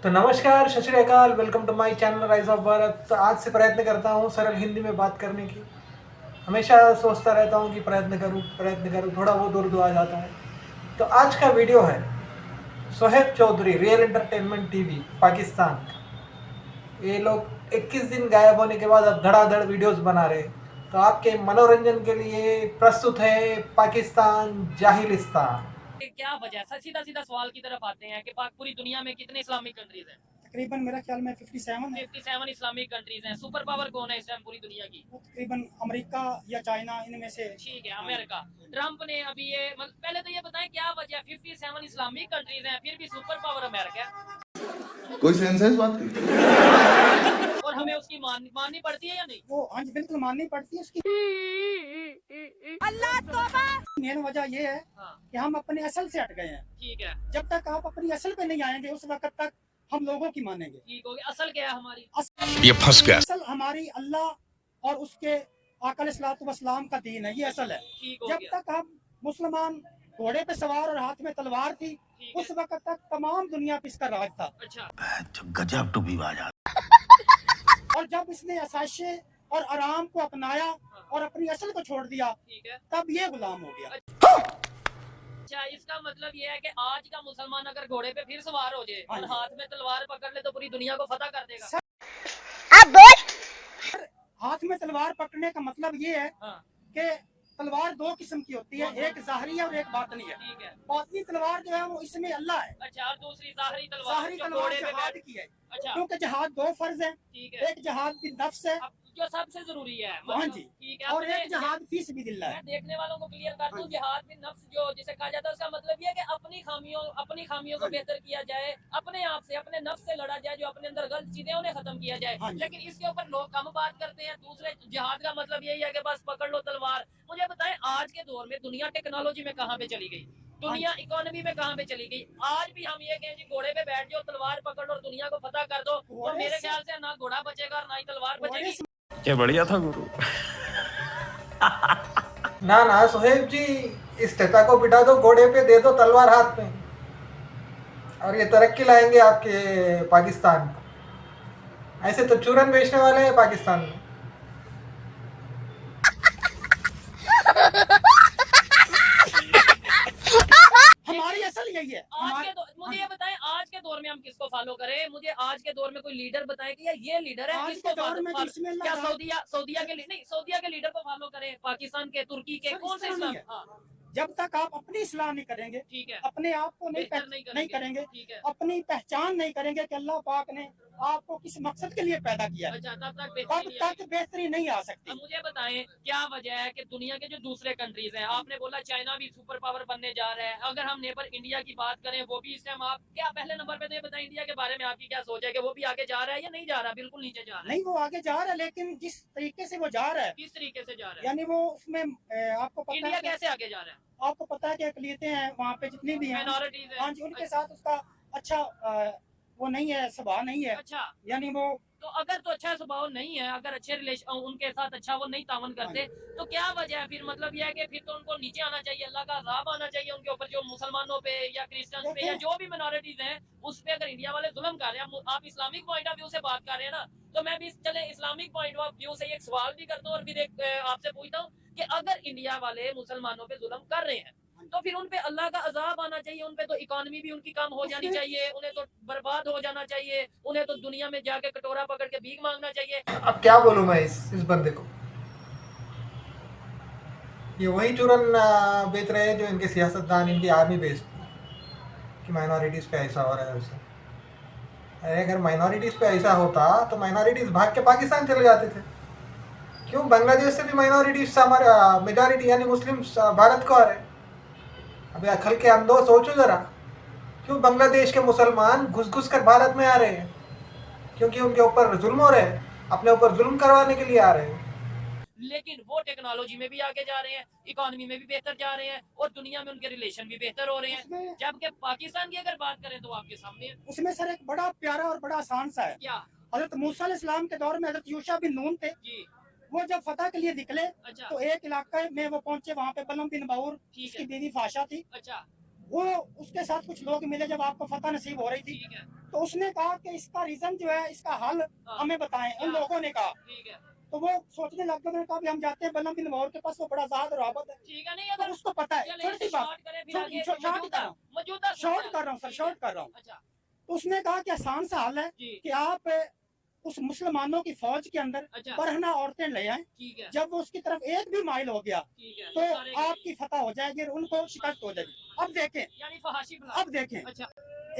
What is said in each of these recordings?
तो नमस्कार, Sat Sri Akal, welcome to my channel rise of Bharat. तो आज से प्रयत्न करता हूँ सरल हिंदी में बात करने की। हमेशा सोचता रहता हूँ कि प्रयत्न करूँ, थोड़ा बहुत उर्दू आ जाता है। तो आज का वीडियो है Sohaib Chaudhry, real entertainment TV Pakistan. ये लोग 21 दिन गायब होने के बाद अब धड़ाधड़ वीडियोस बना रहे। तो आपके मनोरंजन के लिए प्रस्तुत है पाकिस्तान जाहिलिस्तान। क्या वजह है? सीधा सीधा सवाल की तरफ आते हैं कि पूरी दुनिया में कितने इस्लामिक कंट्रीज हैं? तकरीबन मेरा ख्याल में 57 है। 57 इस्लामिक कंट्रीज हैं। सुपर पावर कौन है इस टाइम पूरी दुनिया की? वो तकरीबन अमेरिका या चाइना इनमें से। ठीक है, अमेरिका। ट्रंप ने अभी ये पहले तो ये बताएं क्या वजह, 57 इस्लामिक कंट्रीज हैं फिर भी सुपर पावर अमेरिका है। कोई सेंस है इस बात की? और हमें उसकी माननी पड़ती है या नहीं? वो हाँ जी बिल्कुल माननी पड़ती है उसकी। अल्लाह तौबा। मेन वजह ये है हाँ, कि हम अपने असल से हट गए हैं। ठीक है, जब तक आप अपनी असल पे नहीं आएंगे उस वक्त तक हम लोगों की मानेंगे। ठीक हो गया। असल क्या है हमारी? ये फंस गया। असल हमारी अल्लाह और उसके आका अलैहिस्सलाम का दीन है, ये असल है। ठीक हो जब गया। तक हम मुसलमान घोड़े पे सवार और हाथ में तलवार थी, ठीक है। उस वक्त तक तमाम दुनिया पे इसका राज था। अच्छा, गजब टू बी बाजा। और जब इसने आसाइशें और आराम को अपनाया और अपनी असल को छोड़ दिया, ठीक है। तब ये गुलाम हो गया। अच्छा, इसका मतलब ये है कि आज का मुसलमान अगर घोड़े पे फिर सवार हो जाए हाँ और जी। हाथ में तलवार पकड़ ले तो पूरी दुनिया को फतह कर देगा। हाथ में तलवार पकड़ने का मतलब ये है हाँ, कि तलवार दो किस्म की होती है, एक ज़ाहरी है और एक बातनी है। ठीक है। बातनी तलवार जो है वो इसमें अल्लाह है। अच्छा, और दूसरी ज़ाहरी तलवार ज़ाहरी जो तलवार घोड़े पे जहाद बैठ। की है, अच्छा, क्योंकि जहाद दो फर्ज है। ठीक है। एक जहाद भी नफ्स है, अब जो सबसे जरूरी है हाँ जी, ठीक है। और अपने एक जहाद फी सबिलिल्लाह मैं है। देखने वालों को क्लियर कर हाँ दूं, जी। जिहाद बिन नफ्स जो जिसे कहा जाता है उसका मतलब ये है कि अपनी खामियों को हाँ जी। बेहतर किया जाए, अपने आप से अपने नफ्स से लड़ा जाए, जो अपने अंदर गलत चीजें उन्हें खत्म किया जाए। हाँ जी। लेकिन इसके ऊपर लोग कम बात करते हैं। दूसरे जिहाद का मतलब यही है कि बस पकड़ लो तलवार। मुझे बताएं, आज के दौर में दुनिया टेक्नोलॉजी में कहाँ पे चली गई, दुनिया इकोनॉमी में कहाँ पे चली गई? आज भी हम ये कहें जी घोड़े पे बैठ जाओ, तलवार पकड़ लो और दुनिया को फतह कर दो, तो घोड़े मेरे से- ख्याल से ना घोड़ा बचेगा और ना ही तलवार घोड़े बचेगी। से- क्या बढ़िया था गुरु। ना ना सोहेब जी, इस तता को बिठा दो घोड़े पे, दे दो तलवार हाथ में, और ये तरक्की लाएंगे आपके पाकिस्तान को। ऐसे तो चूरन बेचने वाले हैं पाकिस्तान में। हमारी असल यही है। मुझे ये बताएं, आज के दौर में हम किसको फॉलो करें? मुझे आज के दौर में कोई लीडर बताएं कि यार ये लीडर है, आज किसको के दौर फॉलो में फॉलो- जिसमें अल्लाह क्या ताला- सऊदिया के नहीं, सऊदिया के लीडर को फॉलो करें, पाकिस्तान के, तुर्की के, सर, कौन इस से तरह इस्लाम? नहीं है। हाँ, जब तक आप अपनी इस्लाह नहीं करेंगे, ठीक है, अपने आप को बेहतर नहीं करेंगे, ठीक है। अपनी पहचान नहीं करेंगे कि अल्लाह पाक ने आपको किस मकसद के लिए पैदा किया है, अच्छा, तब तक तब बेहतरी नहीं आएगी। तक बेहतरी नहीं आ सकती। अब मुझे बताएं क्या वजह है कि दुनिया के जो दूसरे कंट्रीज हैं, आपने बोला चाइना भी सुपर पावर बनने जा रहा है, अगर हम नेबर इंडिया की बात करें वो भी इस टाइम, आप क्या पहले नंबर पे तो ये बताएं इंडिया के बारे में आपकी क्या सोच है कि वो भी आगे जा रहा है या नहीं जा रहा, बिल्कुल नीचे जा रहा है? नहीं, वो आगे जा रहा है, लेकिन जिस तरीके से वो जा रहा है, किस तरीके से जा रहा है? यानी वो उसमें आपको पता इंडिया है कि कैसे आगे जा रहा है? आपको पता है कि अकलियतें हैं वहाँ पे जितनी भी हैं, माइनॉरिटीज है। हाँ जी, उनके साथ उसका अच्छा वो नहीं है, स्वभाव नहीं है। अच्छा, यानी वो तो अगर तो अच्छा स्वभाव नहीं है, अगर अच्छे रिलेशन उनके साथ अच्छा वो नहीं तावन करते, तो क्या वजह है फिर? मतलब यह है कि फिर तो उनको नीचे आना चाहिए, अल्लाह का अजाब आना चाहिए उनके ऊपर, जो मुसलमानों पे या क्रिश्चियंस पे या जो भी मिनोरिटीज हैं उस पे अगर इंडिया वाले जुल्म कर रहे हैं। आप इस्लामिक पॉइंट ऑफ व्यू से बात कर रहे हैं ना, तो मैं भी चले इस्लामिक पॉइंट ऑफ व्यू से एक सवाल भी करता हूँ और फिर एक आपसे पूछता हूँ कि अगर इंडिया वाले मुसलमानों पे जुल्म कर रहे हैं तो फिर उन पे अल्लाह का अजाब आना चाहिए, उन पे तो इकोनॉमी भी उनकी कम हो जानी चाहिए, उन्हें तो बर्बाद हो जाना चाहिए, उन्हें तो दुनिया में जाके कटोरा पकड़ के भीख मांगना चाहिए। अब क्या बोलूँ मैं इस बंदे को। ये वही चूरन बेच रहे हैं जो इनके सियासतदान, इनकी आर्मी बेचती है कि माइनॉरिटीज़ पे ऐसा हो रहा है वैसा। अरे अगर माइनॉरिटीज़ पे ऐसा होता तो माइनॉरिटीज़ भाग के पाकिस्तान चले जाते थे। क्यों बांग्लादेश से भी माइनॉरिटीज़ हमारे मेजॉरिटी यानी मुस्लिम भारत को आ रहे हैं। अभी अकल के अंधो सोचो ज़रा, क्यों बांग्लादेश के मुसलमान घुस घुस कर भारत में आ रहे हैं? क्योंकि उनके ऊपर जुल्म हो रहे हैं, अपने ऊपर जुल्म करवाने के लिए आ रहे हैं। लेकिन वो टेक्नोलॉजी में भी आगे जा रहे हैं, इकोनॉमी में भी बेहतर जा रहे हैं और दुनिया में उनके रिलेशन भी बेहतर हो रहे हैं। जबकि पाकिस्तान की अगर बात करें तो आपके सामने उसमें सर एक बड़ा प्यारा और बड़ा आसान सा है। क्या? हजरत मूसा अलैहिस्सलाम के दौर में हजरत यूशा बिन नून थे, जी, वो जब फतह के लिए निकले अच्छा, तो एक इलाके में वो पहुंचे, वहाँ पे बलम बिन बाउर ठीक उसकी है, बीवी फाशा थी, अच्छा, वो उसके साथ कुछ लोग मिले जब आपको फतह नसीब हो रही थी, ठीक है, तो उसने कहा कि इसका रीजन जो है, इसका हल हाँ। हमें बताएं। उन लोगों ने कहा, ठीक है, तो वो सोचने लग गए। उन्होंने कहा भी हम जाते हैं बल्लम बिन मौर के पास, वो बड़ा ज़ाद और आबद है, ठीक है। नहीं तो अगर उसको पता है। चलिए छोटी इसे सी बात, शॉर्ट करें फिर छोटी आगे शॉर्ट कर मौजूदा रहा हूँ, मौजूदा शॉर्ट सूरत कर रहा हूँ सर, ठीक शॉर्ट है। कर रहा हूँ। अच्छा तो उसने कहा कि आसान सा हल है जी, कि आप उस मुसलमानों की फौज के अंदर अच्छा बरहना औरतें ले आए। ठीक है, जब वो उसकी तरफ एक भी माइल हो गया ठीक है, तो सारे के आपकी फतह हो जाएगी और उनको शिकस्त हो जाएगी। अब देखें, यानी फहाशी फैला अब देखें, अच्छा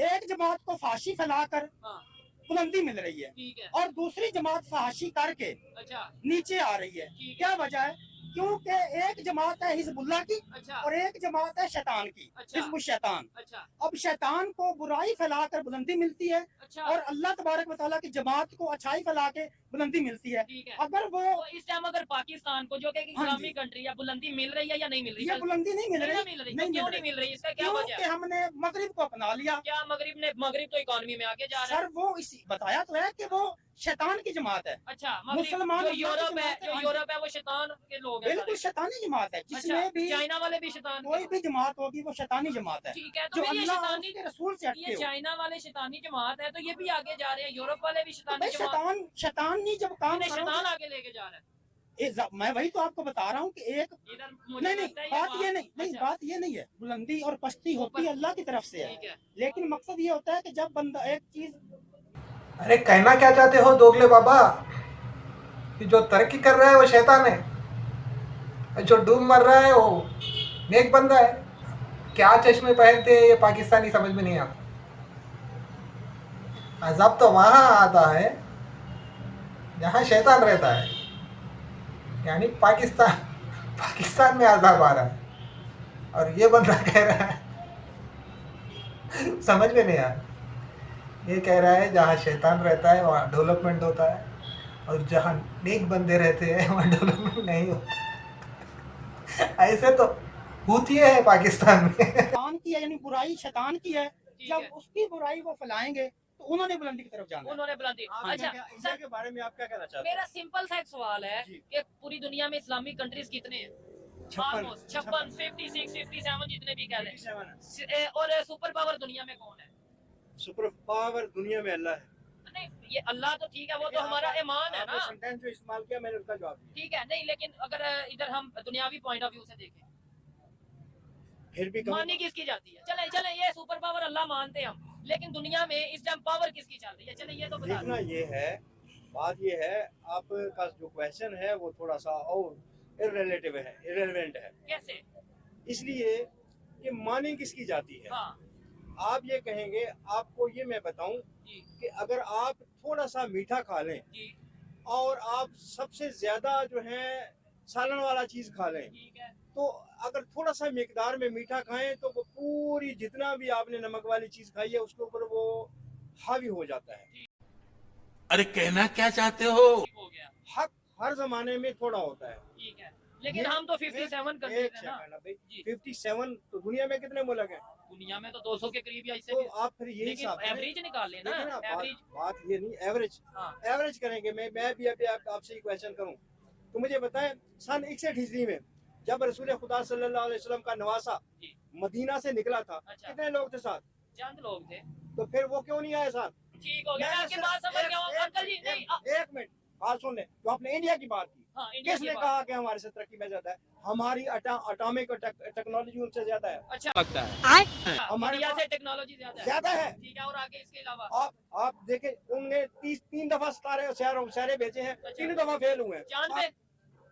एक जमात को फांसी फैलाकर हाँ बुलंदी मिल रही है ठीक है, और दूसरी जमात फांसी करके अच्छा नीचे आ रही है। ठीक है, क्या वजह है? क्योंकि एक जमात है हिजबुल्लाह की अच्छा और एक जमात है शैतान की, अच्छा हिजबुल शैतान। अच्छा अब शैतान को बुराई फैलाकर बुलंदी मिलती है अच्छा और अल्लाह तबारक व तआला की जमात को अच्छाई फैला के बुलंदी मिलती है। ठीक है। अगर वो तो इस टाइम अगर पाकिस्तान को जो कि एक हाँ इस्लामी जी। कंट्री है बुलंदी मिल रही है या नहीं मिल रही? ये बुलंदी नहीं मिल नहीं ना रही, मिल रही, नहीं तो क्यों मिल नहीं रही, मिल रही? इसका क्या वजह क्योंकि है? हमने मगरिब को अपना लिया। क्या मगरिब तो इकोनॉमी में आगे जा रहा है। सर वो इसी बताया तो है कि वो शैतान की जमात है। अच्छा मगरिब मुसलमान जो अल्लाह की यूरोप है, जमात है, जो हाँ जी। यूरोप है वो शैतान के लोग हैं बिल्कुल सारे। शैतानी जमात है, अच्छा जिसमें भी चाइना वाले भी शैतान कोई के भी जमात होगी वो शैतानी जमात है, ठीक है। तो जो फिर ये अल्लाह और शैतानी उसके रसूल से हटके ये हो। चाइना वाले शैतानी जमात है तो ये भी आगे जा रहे हैं, यूरोप वाले भी तो शैतानी भाई जमात शैतान नहीं जब काम इन्हें शैतान करोगे, आगे लेके जा रहा है। मैं वही तो आपको बता रहा हूँ कि एक इधर मुझे नहीं लगता है बात ये नहीं अच्छा, बात ये नहीं है। बुलंदी और पस्ती होती है अल्लाह की तरफ से है, ठीक है लेकिन मकसद ये होता है कि जब बंदा एक चीज अरे कहना क्या चाहते हो दोगले बाबा कि जो तरक्की कर रहा है वो शैतान है और जो डूब मर रहा है वो नेक बंदा है? क्या चश्मे पहनते हैं ये पाकिस्तानी समझ में नहीं आता। अजाब तो वहाँ आता है जहाँ शैतान रहता है, यानी पाकिस्तान में अजाब आ रहा है और ये बंदा कह रहा है समझ में नहीं आ रहा। ये कह रहा है जहाँ शैतान रहता है वहाँ डेवलपमेंट होता है और जहाँ नेक बंदे रहते हैं वहाँ डेवलपमेंट नहीं होता। ऐसे तो हूतिये है पाकिस्तान में। शैतान की है, यानी बुराई शैतान की है। ठीक जब है। उसकी बुराई वो फैलाएंगे तो उन्होंने बुलंदी की तरफ जाना है। उन्होंने बुलंदी अच्छा इंडिया सर के बारे में आप क्या कहना चाहते मेरा सिंपल सा एक सवाल है जी। कि पूरी दुनिया में इस्लामिक कंट्रीज कितने हैं? हैं? ऑलमोस्ट 56 56 57 जितने भी कह लें 57 और सुपर पावर दुनिया में कौन है? सुपर पावर दुनिया में अल्लाह है। नहीं ये अल्लाह तो ठीक है, वो तो हमारा ईमान है ना, सेंटेंस जो इस्तेमाल किया मैंने उसका जवाब दिया। ठीक है। नहीं लेकिन अगर इधर हम दुनियावी पॉइंट ऑफ व्यू से देखें फिर भी मानी किसकी जाती है? चले चले ये सुपर पावर अल्लाह मानते हैं हम, लेकिन दुनिया में इस टाइम पावर किसकी चल रही है? चले ये तो बता देखना ये है, बात ये है आपका जो क्वेश्चन है वो थोड़ा सा और इररिलेटिव है, इररिलेवेंट है, कैसे? इसलिए कि मानी किसकी जाती है। हाँ आप ये कहेंगे, आपको ये मैं बताऊं जी कि अगर आप थोड़ा सा मीठा खा लें जी और आप सबसे ज्यादा जो है सालन वाला चीज खा लें, ठीक है तो अगर थोड़ा सा मिकदार में मीठा खाएं तो वो पूरी जितना भी आपने नमक वाली चीज खाई है उसके ऊपर वो हावी हो जाता है। अरे कहना क्या चाहते हो? ठीक हो गया, हक हर जमाने में थोड़ा होता है। ठीक है। लेकिन हम तो 57 कंट्रीज एक है ना सेकंड भाई, जी। 57 तो दुनिया में कितने मुल्क हैं? दुनिया में तो 200 के करीब या इससे तो भी, आप फिर यही लेकिन हिसाब करें। एवरेज निकाल लेना, देखिए ना, एवरेज बात ये नहीं, एवरेज हाँ एवरेज करेंगे। मैं भी अभी आपसे ही क्वेश्चन करूं तो मुझे बताएं, सन 61 हिजरी में जब रसूल खुदा सल्लल्लाहु अलैहि वसल्लम का नवासा जी। मदीना से निकला था, अच्छा। कितने लोग थे साथ? चंद लोग थे, तो फिर वो क्यों नहीं आए साथ? ठीक हो गया। मैं आपकी सिर्फ बात समझ गया हूँ अंकल जी। नहीं एक मिनट बात सुन ले। जो आपने इंडिया की बात की, हाँ इंडिया की किसने बात। कहा कि हमारे से तरक्की में ज्यादा है? हमारी अटोमिक टेक्नोलॉजी उनसे ज्यादा है। अच्छा लगता है हमारे इंडिया पास से टेक्नोलॉजी ज्यादा है, ज्यादा है। ठीक है। और आगे इसके अलावा आप देखें, उनने 3 दफा सितारे शहरे भेजे हैं, 3 दफा फेल हुए हैं।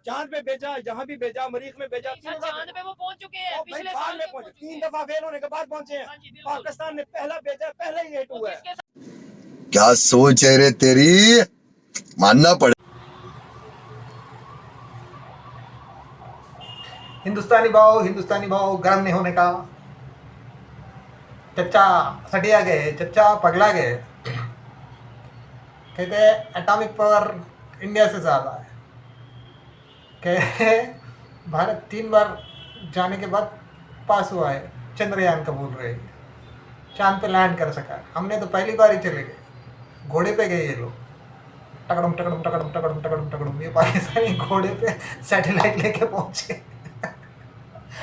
चांद पे भेजा, जहाँ भी भेजा, मरीख में भेजा, सर चांद पे वो पहुंच चुके हैं, और भाई पिछले बाद साल में में पहुंचे, पहुंच चुके 3 हैं। दफा फेल होने के बाद पहुंचे हैं। हाँ जी बिल्कुल। पाकिस्तान ने पहला भेजा, पहला ही लेट तो हुआ है। किसके क्या सोच है रे तेरी, मानना पड़े। हिंदुस्तानी भाव गर्म नहीं होने का। चच्चा सटिया गए, चच्चा पगला गए। कहते हैं एटॉमिक पावर इंडिया से ज़्यादा है। कहते भारत 3 बार जाने के बाद पास हुआ है, चंद्रयान का बोल रहे हैं, चांद पे लैंड कर सका है। हमने तो पहली बार ही चले गए, घोड़े पे गए ये लोग, टकड़म टकड़म टकड़म टकड़म टकड़म टकड़म। ये पाकिस्तानी घोड़े पे सैटेलाइट लेके पहुंचे।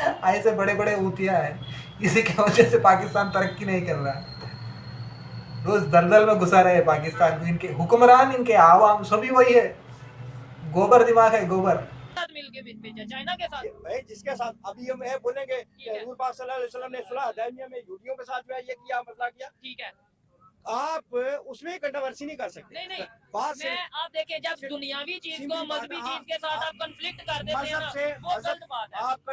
ऐसे बड़े बड़े ऊतिया है, इसी की वजह से पाकिस्तान तरक्की नहीं कर रहा है। रोज दलदल में घुसा रहे पाकिस्तान को, इनके हुक्मरान, इनके आवाम सभी वही है, गोबर दिमाग है, गोबर। साथ मिलके भेजा चाइना के साथ। भाई जिसके साथ अभी हम ये बोलेंगे कि है। हजूर पाक सल्लल्लाहु अलैहि वसल्लम ने सुलह हुदैबिया में यहूदियों के साथ जो है ये किया, मसला किया, ठीक है, आप उसमें कंट्रोवर्सी नहीं कर सकते। नहीं बात से मैं आप देखिए, जब दुनियावी चीज को सिंपल मजहबी बात, चीज के साथ आप कंफ्लिक्ट कर देते हैं मजहब ना, से वो गलत बात है। आपका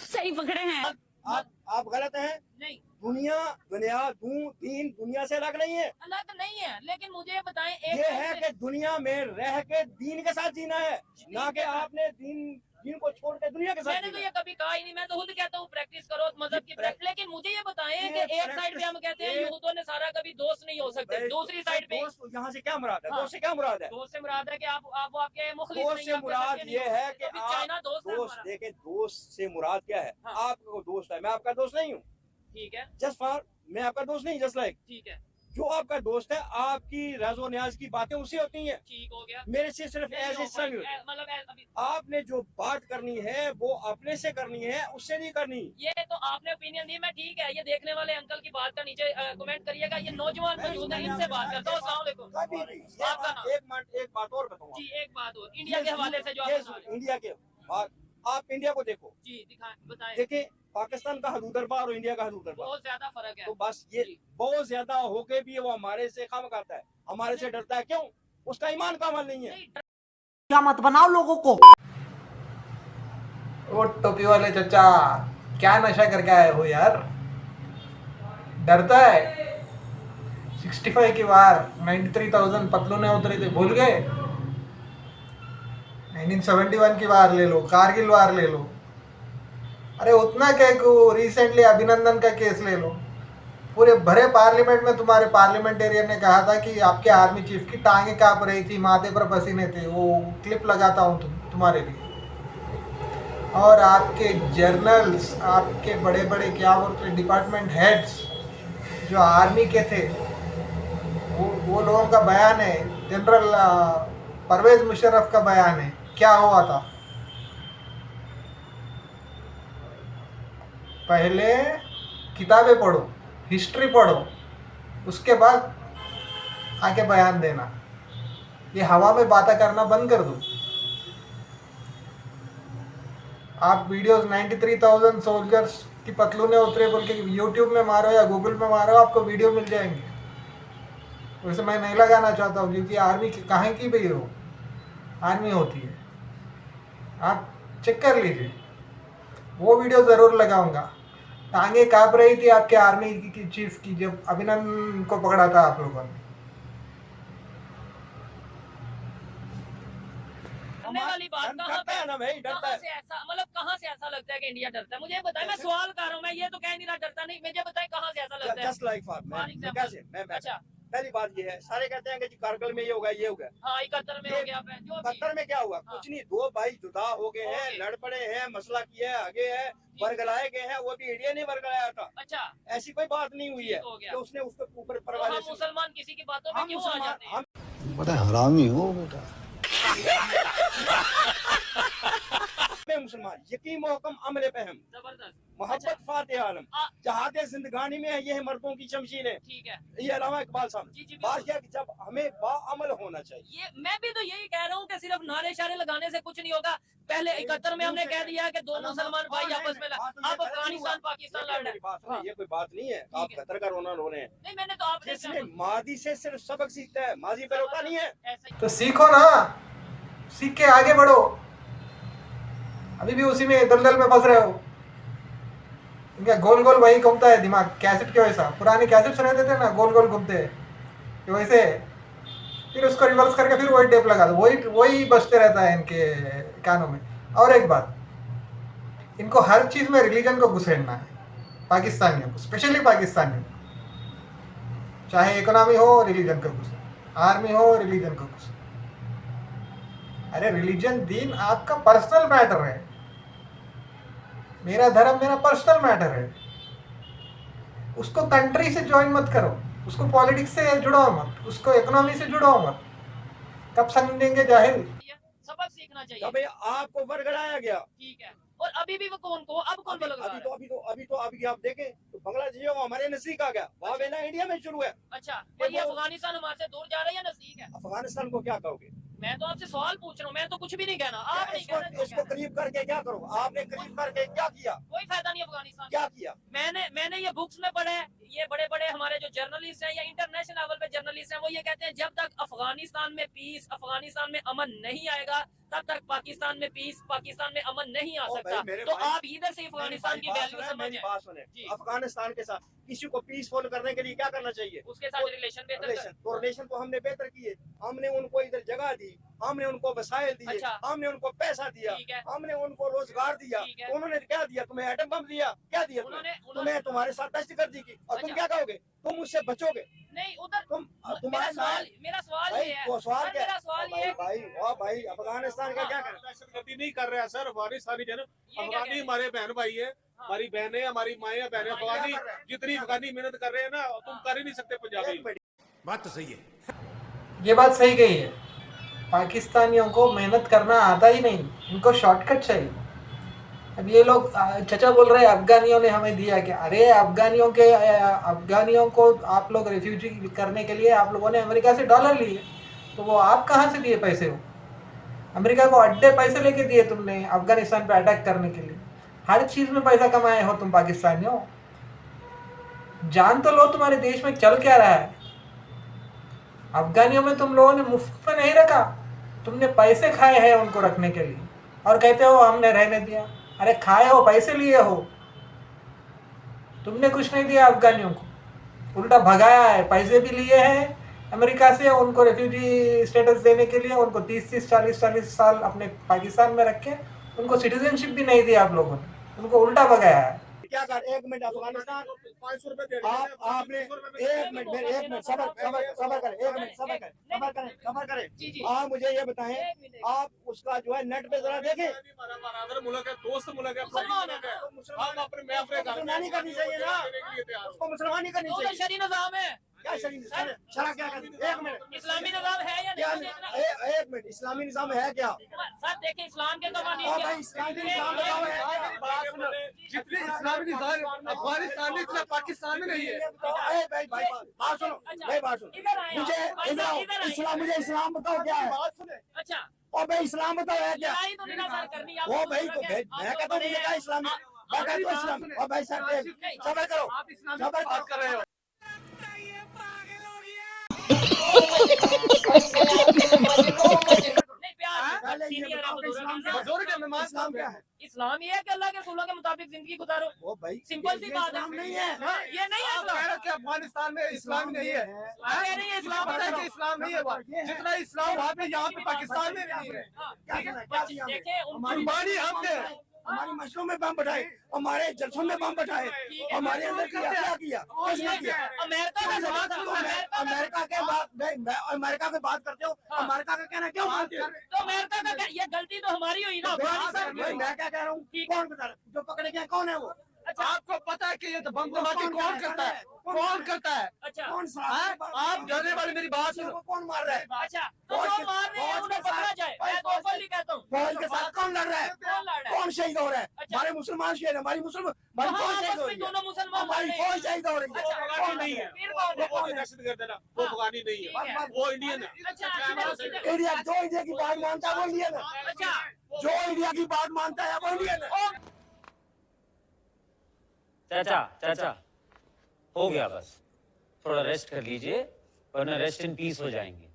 सही पकड़े हैं। आप गलत हैं। नहीं, दीन दुनिया से अलग नहीं है। अलग नहीं है, लेकिन मुझे ये बताएं, एक ये है कि दुनिया में रह के दीन के साथ जीना है, ना कि आपने दीन को छोड़ के दुनिया के साथ मैंने तो जीना ये कभी कहा ही नहीं, मैं तो खुद कहता हूँ प्रैक्टिस करो मजहब की प्रैक्टिस। लेकिन मुझे ये बताएं कि एक साइड पे हम कहते हैं यहूदों ने सारा कभी दोस्त नहीं हो सकते, दूसरी साइड पे दोस्त यहाँ से क्या मुराद है? हाँ। दोस्त से क्या मुराद है? दोस्त से मुराद है कि आप आपके मुखलिस दोस्त नहीं, से आपके मुराद सच्चे ये नहीं है हो। कि तो फिर चाइना दोस्त है दोस्त हमारा। देखे, दोस्त से मुराद क्या है? हाँ। आपको दोस्त है, मैं आपका दोस्त नहीं हूँ। ठीक है, जस्ट फॉर मैं आपका दोस्त नहीं, जस्ट लाइक ठीक है, जो आपका दोस्त है, आपकी राज़ो न्याज की बातें उससे होती हैं, ठीक हो गया। मेरे से सिर्फ नहीं ऐसे हो संग। पाई, मतलब अभी आपने जो बात करनी है वो अपने से करनी है, उससे नहीं करनी। ये तो आपने ओपिनियन दी, मैं ठीक है, ये देखने वाले अंकल की बात का नीचे कमेंट करिएगा। ये नौजवान मौजूद है, इनसे बात करता हूँ। अस्सलाम वालेकुम। कभी भी आपका नाम? एक बात और बताऊंगा जी, एक बात और इंडिया के हवाले से जो आप बता रहे हैं। इंडिया के बात, आप इंडिया को देखो, जी दिखाएं, बताएं। देखिए पाकिस्तान का हदूद दरबार और इंडिया का हदूद दरबार, बहुत ज्यादा फर्क है। तो बस ये बहुत ज्यादा होके भी वो हमारे से काम करता है, हमारे से डरता है। क्यों? उसका ईमान का अमल नहीं है। नहीं, क्या मत बनाओ लोगों को। ओ टोपी वाले चचा, क्या नशा करके आए हो यार? डरता है? 65 की वार, 93,000 पतलूने उतरी थी, भूल गए? 1971 की वार ले लो, कारगिल वार ले लो। अरे उतना क्या को रिसेंटली अभिनंदन का केस ले लो। पूरे भरे पार्लियामेंट में तुम्हारे पार्लियामेंटेरियन ने कहा था कि आपके आर्मी चीफ की टांगे कांप रही थी, माथे पर पसीने थे। वो क्लिप लगाता हूँ तुम्हारे लिए। और आपके जर्नल्स, आपके बड़े बड़े क्या बोलते डिपार्टमेंट हेड्स जो आर्मी के थे, वो लोगों का बयान है, जनरल परवेज मुशर्रफ का बयान है, क्या हुआ था। पहले किताबें पढ़ो, हिस्ट्री पढ़ो, उसके बाद आके बयान देना। ये हवा में बातें करना बंद कर दो। आप वीडियोस 93,000 सोल्जर्स की पतलूने उतरे बोल के यूट्यूब में मारो या गूगल में मारो, आपको वीडियो मिल जाएंगे। वैसे मैं नहीं लगाना चाहता हूँ, क्योंकि आर्मी की कहाँ की भी हो, आर्मी होती है, आप चेक कर लीजिए। वो वीडियो ज़रूर लगाऊंगा। टांगे कांप रही थी आपके आर्मी की चीफ की जब अभिनंदन को पकड़ा था आप लोगों ने। डरने वाली बात कहाँ पे है ना भाई, डरता कहाँ है। से ऐसा, मतलब कहाँ से ऐसा लगता है कि इंडिया डरता है? मुझे बताएं, मैं सवाल कर रहा हूँ, मैं ये तो कह नहीं रहा डरता नहीं, मुझे बताएं कहाँ से ऐसा लगता है? Just like for For example, कैसे मैं अच्छा, पहली बात ये है, सारे कहते हैं कि जी कारगिल में ये हो गया, ये हो गया। हाँ 71 में हो गया, जो भी कतर में क्या हुआ? हाँ। कुछ नहीं, दो भाई जुदा हो गए हैं, ओके। लड़ पड़े हैं, मसला किया है, आगे है, बरगलाए गए हैं। वो भी इंडिया ने बरगलाया था, अच्छा, ऐसी कोई बात नहीं हुई है ठीक हो गया। कि उसने उसके ऊपर तो परवाह हम नहीं की। मुसलमान किसी की बातों में हम क्यों आ मुसलमान, जाते हैं? हम बड़ा हरामी हो बेटा। में मुसलमान, यकीन मोहकम अमले पे हम, जबरदस्त, मोहब्बत फातिह आलम, आ- जहादे जिंदगानी में है, ये है मर्दों की शमशीरें। ठीक है, ये अलावा इकबाल साहब, जी जी बात बिल्कुल। यह है कि जब हमें बाअमल होना चाहिए। ये मैं भी तो यही कह रहा हूँ कि सिर्फ नारे शारे लगाने से कुछ नहीं होगा। पहले 71 में हमने कह दिया कि दो मुसलमान भाई आपस में अब अफगानिस्तान पाकिस्तान लड़ रहे हैं। ये कोई बात नहीं है, आप ठीक है। कतर का रोना रो रहे हैं। नहीं, मैंने तो आपने जिसने मादी से सिर्फ सबक सीखता है, माजी पे रोता नहीं है। ऐसा ही तो सीखो ना, सीख के आगे बढ़ो। अभी भी उसी में दलदल में फंस रहे हो। इनका गोल गोल वही घूमता है दिमाग, कैसेट के वैसा। पुराने कैसेट्स रहते थे ना, गोल गोल घूमते हैं वैसे, फिर उसको रिवर्स करके फिर वही टेप लगा दो, वही बजते रहता है इनके कानों में। और एक बात, इनको हर चीज़ में रिलीजन को घुसेड़ना है पाकिस्तानियों को, स्पेशली पाकिस्तानियों को। चाहे इकोनॉमी हो, रिलीजन को घुसे, आर्मी हो, रिलीजन को घुसे। अरे रिलीजन, दीन आपका पर्सनल मैटर है। मेरा धर्म मेरा पर्सनल मैटर है। उसको कंट्री से ज्वाइन मत करो, उसको पॉलिटिक्स से जुड़ाओ मत, उसको इकोनॉमी से जुड़ाओ मत। कब समझेंगे जाहिल। सबक सीखना चाहिए। जब आपको बरगलाया गया, ठीक है, और अभी भी वो कौन को अब कौन बोलोगे अभी आप देखें तो बांग्लादेश वो हमारे नजदीक आ गया, वहाँ वेला इंडिया में शुरू है। अच्छा, तो ये अफगानिस्तान हमारे से दूर जा रहा है या नजदीक है? अफगानिस्तान को क्या कहोगे? मैं तो आपसे सवाल पूछ रहा हूँ, मैं तो कुछ भी नहीं कहना, आप नहीं कहना तो इसको करीब करके क्या करो? आपने करीब करके क्या किया? कोई फायदा नहीं अफगानिस्तान क्या किया? मैंने ये बुक्स में पढ़ा है, ये बड़े बड़े हमारे जो जर्नलिस्ट हैं या इंटरनेशनल लेवल पे जर्नलिस्ट हैं वो ये कहते हैं जब तक अफगानिस्तान में पीस, अफगानिस्तान में अमन नहीं आएगा तब तक पाकिस्तान में पीस, पाकिस्तान में अमन नहीं आ सकता। तो आप इधर से अफगानिस्तान की वैल्यू समझें। बात सुने, अफगानिस्तान के साथ किसी को पीसफुल करने के लिए क्या करना चाहिए? उसके साथ रिलेशन बेहतर तो रिलेशन तो हमने बेहतर किए, हमने उनको इधर जगह दी, हमने उनको वसाइल दिए, अच्छा। हमने उनको पैसा दिया, हमने उनको रोजगार दिया। तो उन्होंने क्या दिया? तुम्हें एटम बम दिया, क्या दिया? तुम्हें तुम्हारे साथ दहशतगर्दी की, और तुम क्या कहोगे? तुम मुझसे बचोगे नहीं उधर। तुम्हारा सवाल, मेरा सवाल ये है, सवाल क्या? मेरा सवाल ये है भाई अफगानिस्तान का क्या करना? दहशतगर्दी नहीं कर रहा है सर, अफगानिस्तानी जन अफगानी हमारे बहन भाई है, हमारी बहनें, हमारी माएँ बहनें अफगानी, जितनी अफगानी मेहनत कर रहे हैं ना तुम कर ही नहीं सकते पंजाबी। बात तो सही है। ये बात सही कही है, पाकिस्तानियों को मेहनत करना आता ही नहीं, इनको शॉर्टकट चाहिए। अब ये लोग चचा बोल रहे हैं अफगानियों ने हमें दिया क्या? अरे अफगानियों को आप लोग रिफ्यूजी करने के लिए आप लोगों ने अमेरिका से डॉलर लिए, तो वो आप कहाँ से दिए पैसे? हो अमेरिका को अड्डे पैसे लेके दिए तुमने अफगानिस्तान पे अटैक करने के लिए। हर चीज़ में पैसा कमाए हो तुम पाकिस्तानियों। जान तो लो तुम्हारे देश में चल क्या रहा है। अफगानियों में तुम लोगों ने मुफ्त में नहीं रखा, तुमने पैसे खाए हैं उनको रखने के लिए, और कहते हो हमने रहने दिया। अरे खाए हो, पैसे लिए हो, तुमने कुछ नहीं दिया अफगानियों को, उल्टा भगाया है। पैसे भी लिए हैं अमेरिका से उनको रेफ्यूजी स्टेटस देने के लिए, उनको 30-30, 40-40 साल अपने पाकिस्तान में रखे, उनको सिटीजनशिप भी नहीं दिया आप लोगों ने, उनको उल्टा भगाया है। क्या कर? 1 मिनट अफगानिस्तान 500 रुपए आपने 1 मिनट सबर करें। आप मुझे ये बताएं, आप उसका जो है नेट पे जरा देखें। मुल्क है, दोस्त मुल्क है, मुसलमानी करनी चाहिए ना, उसको मुसलमानी करनी चाहिए। शरी निजाम है क्या शरा क्या करती? 1 मिनट, इस्लामी निजाम है या नहीं? 1 मिनट, इस्लामी निजाम है क्या? सर देखिए इस्लाम के कवानीन इस्लामी निजाम बताओ है। जितने इस्लामी निजाम अफगानिस्तान में इतना पाकिस्तान में नहीं है। बात सुनो, मुझे इस्लाम बताओ क्या है? अच्छा, और भाई इस्लाम बताओ है क्या? लड़ाई तो नहीं ना सर करनी है। वो भाई तो मैं कहता हूँ मुझे क्या इस्लाम, मैं कहता हूँ इस्लाम। और भाई साहब सबर करो, सबर बात कर रहे हो। इस्लाम क्या है? इस्लाम ये है कि अल्लाह के रसूलों के मुताबिक जिंदगी गुजारो। वो भाई सिंपल सी बात है। नहीं है, ये नहीं है इस्लाम। कि अफगानिस्तान में इस्लाम नहीं है, इस्लाम पता है कि इस्लाम नहीं है, जितना इस्लाम वहाँ पे यहाँ पे पाकिस्तान में नहीं है। देखिए कुर्बानी हमने हमारी मस्जिदों में बम बढ़ाए, हमारे जलसों में बम बढ़ाए, हमारे अंदर क्या किया? अमेरिका के अमेरिका की बात करते हो, अमेरिका का कहना क्यों मानते हो? तो अमेरिका का ये गलती तो हमारी हुई ना। मैं क्या कह रहा हूँ, कौन बता रहा है? जो पकड़े गए कौन है वो? आपको पता है कि ये तो बम धमाके कौन करता है? कौन करता है? अच्छा कौन सा? आप डरने वाले मेरी बात सुनो। कौन मार रहा है? अच्छा, तो जो मार रहे हैं उन्हें पकड़ा जाए। मैं तो ओपनली कहता हूँ। फौज के साथ कौन लड़ रहा है? कौन लड़ रहा है? कौन शहीद हो रहा है? हमारे मुसलमान शहीद, हमारी फौज शहीद हो रही है। दोनों मुसलमान हमारी फौज शहीद हो रही है। अफगानी नहीं है, फिर कौन है? वो दहशतगर्द है ना, वो अफगानी नहीं है, वो इंडियन है। अच्छा इंडिया जो इंडिया की बात मानता है वो इंडियन है, अच्छा जो इंडिया की बात मानता है वो इंडियन है। चाचा हो गया, बस थोड़ा रेस्ट कर लीजिए वरना रेस्ट इन पीस हो जाएंगे।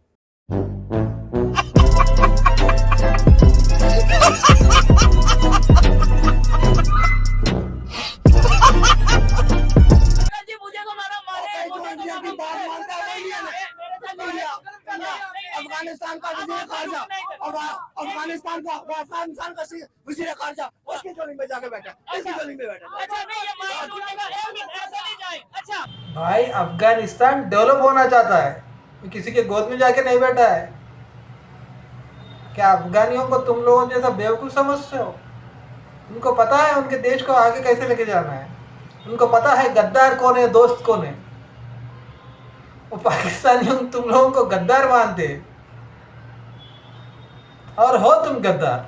जी मुझे तो मारा मारे। जो इंडिया की बात मानता है वो इंडियन है। अफगानिस्तान का वजीर खारजा, अफगानिस्तान का वजीर खारजा उसकी जोली में जाके बैठा, इसकी जोली में बैठा। अच्छा नहीं ये मार लूटने का ऐसा नहीं जाए। अच्छा भाई अफगानिस्तान डेवलप होना चाहता है, किसी के गोद में जाके नहीं बैठा है। क्या अफगानियों को तुम लोगों जैसा बेवकूफ़ समझते हो? उनको पता है उनके देश को आगे कैसे लेके जाना है, उनको पता है गद्दार कौन है, दोस्त कौन है। वो पाकिस्तानियों तुम लोगों को गद्दार मानते और हो तुम गद्दार।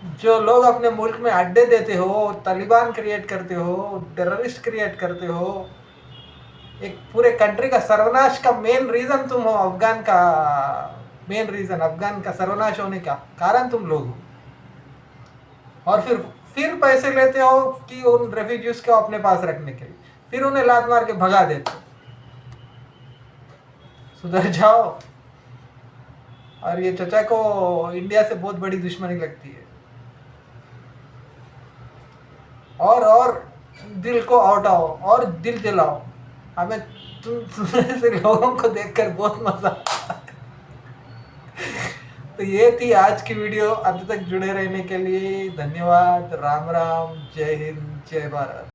जो लोग अपने मुल्क में अड्डे देते हो, तालिबान क्रिएट करते हो, टेररिस्ट क्रिएट करते हो, एक पूरे कंट्री का सर्वनाश का मेन रीजन तुम हो। अफगान का मेन रीजन, अफगान का सर्वनाश होने का कारण तुम लोग हो। और फिर पैसे लेते हो कि उन रेफ्यूजीज को अपने पास रखने के लिए, फिर उन्हें लात मार के भगा देते हो। सुधर जाओ। और ये चचा को इंडिया से बहुत बड़ी दुश्मनी लगती है। और दिल को औटाओ और दिल जलाओ। हमें तुम से लोगों को देखकर बहुत मजा आता है। तो ये थी आज की वीडियो। अंत तक जुड़े रहने के लिए धन्यवाद। राम राम, जय हिंद, जय भारत।